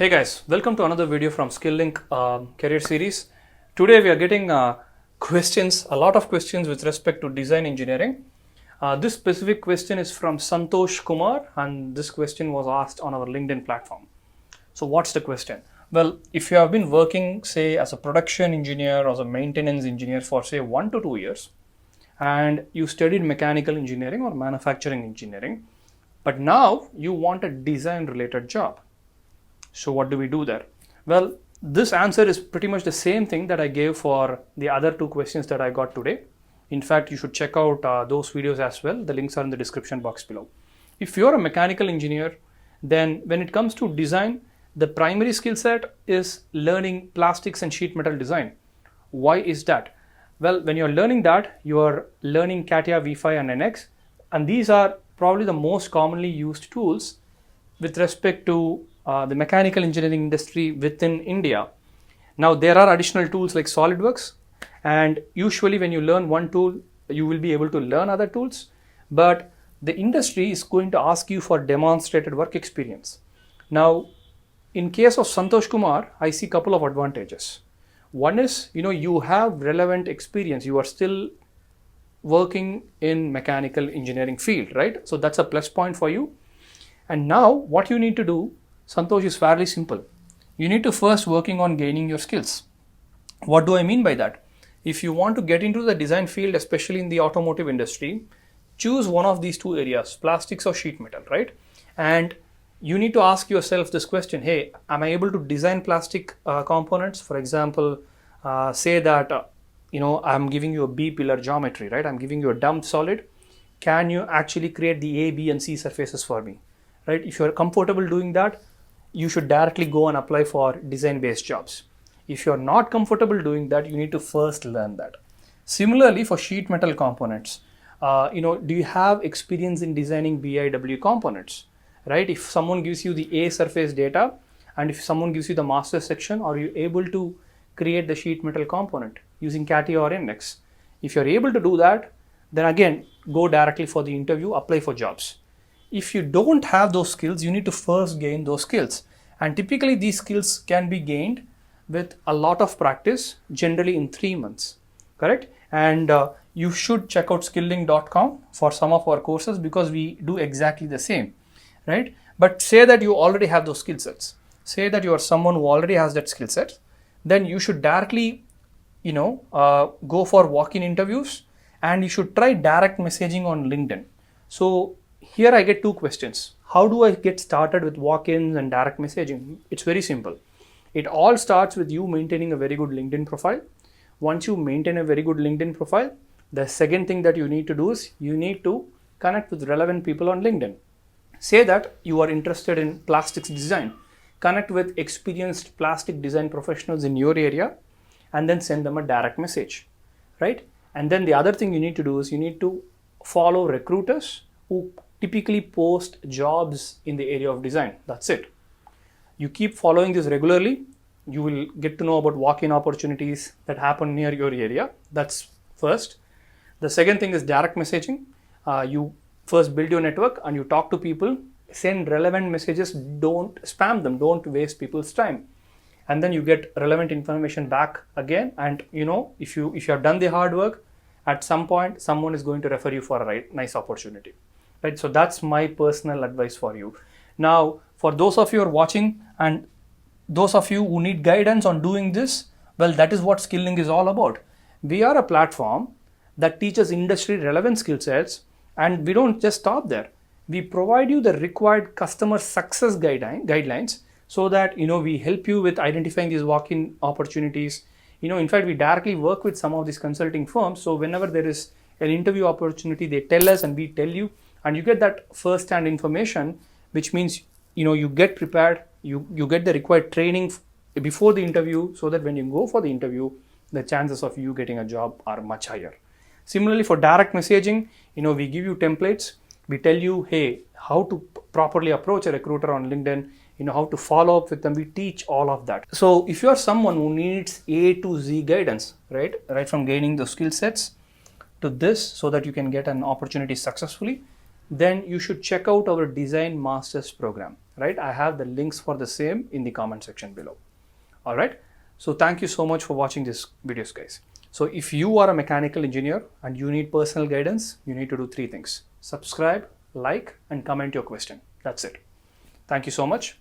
Hey guys, welcome to another video from SKILL-LYNC career series. Today we are getting a lot of questions with respect to design engineering. This specific question is from Santosh Kumar, and this question was asked on our LinkedIn platform. So what's the question? Well, if you have been working, say, as a production engineer or as a maintenance engineer for say 1 to 2 years, and you studied mechanical engineering or manufacturing engineering, but now you want a design related job. So what do we do there? Well, this answer is pretty much the same thing that I gave for the other two questions that I got today. In fact, you should check out those videos as well. The links are in the description box below. If you're a mechanical engineer, then when it comes to design, the primary skill set is learning plastics and sheet metal design. Why is that? Well, when you're learning that, you are learning CATIA V5 and NX, and these are probably the most commonly used tools with respect to the mechanical engineering industry within India. Now there are additional tools like SolidWorks, and usually when you learn one tool, you will be able to learn other tools, but the industry is going to ask you for demonstrated work experience. Now, in case of Santosh Kumar, I see a couple of advantages. One is, you have relevant experience. You are still working in mechanical engineering field, right? So that's a plus point for you. And now what you need to do, Santosh, is fairly simple. You need to first working on gaining your skills. What do I mean by that? If you want to get into the design field, especially in the automotive industry, choose one of these two areas, plastics or sheet metal, right? And you need to ask yourself this question, hey, am I able to design plastic components? For example, say that, I'm giving you a B pillar geometry, right? I'm giving you a dumped solid. Can you actually create the A, B, and C surfaces for me, right? If you're comfortable doing that, you should directly go and apply for design-based jobs. If you're not comfortable doing that, you need to first learn that. Similarly, for sheet metal components, do you have experience in designing BIW components, right? If someone gives you the A surface data, and if someone gives you the master section, are you able to create the sheet metal component using CATIA or NX? If you're able to do that, then again, go directly for the interview, apply for jobs. If you don't have those skills, you need to first gain those skills. And typically these skills can be gained with a lot of practice, generally in 3 months, correct? And you should check out SKILL-LYNC.com for some of our courses because we do exactly the same, right? But say that you already have those skill sets. Say that you are someone who already has that skill set, then you should directly, go for walk-in interviews, and you should try direct messaging on LinkedIn. So here I get two questions. How do I get started with walk-ins and direct messaging? It's very simple. It all starts with you maintaining a very good LinkedIn profile. Once you maintain a very good LinkedIn profile, the second thing that you need to do is you need to connect with relevant people on LinkedIn. Say that you are interested in plastics design. Connect with experienced plastic design professionals in your area and then send them a direct message, right? And then the other thing you need to do is you need to follow recruiters who typically post jobs in the area of design. That's it. You keep following this regularly, you will get to know about walk-in opportunities that happen near your area. That's first. The second thing is direct messaging. You first build your network and you talk to people, send relevant messages, don't spam them, don't waste people's time. And then you get relevant information back again. And if you have done the hard work, at some point, someone is going to refer you for a nice opportunity. Right, so that's my personal advice for you. Now, for those of you who are watching and those of you who need guidance on doing this, well, that is what SKILL-LYNC is all about. We are a platform that teaches industry relevant skill sets, and we don't just stop there. We provide you the required customer success guidelines so that we help you with identifying these walk-in opportunities. In fact, we directly work with some of these consulting firms. So whenever there is an interview opportunity, they tell us and we tell you. And you get that first-hand information, which means you get prepared, you get the required training before the interview, so that when you go for the interview, the chances of you getting a job are much higher. Similarly, for direct messaging, we give you templates. We tell you, hey, how to properly approach a recruiter on LinkedIn, how to follow up with them. We teach all of that. So if you are someone who needs A to Z guidance, right from gaining the skill sets to this, so that you can get an opportunity successfully, then you should check out our Design Masters program, right? I have the links for the same in the comment section below. All right. So thank you so much for watching this videos, guys. So if you are a mechanical engineer and you need personal guidance, you need to do 3 things: subscribe, like, and comment your question. That's it. Thank you so much.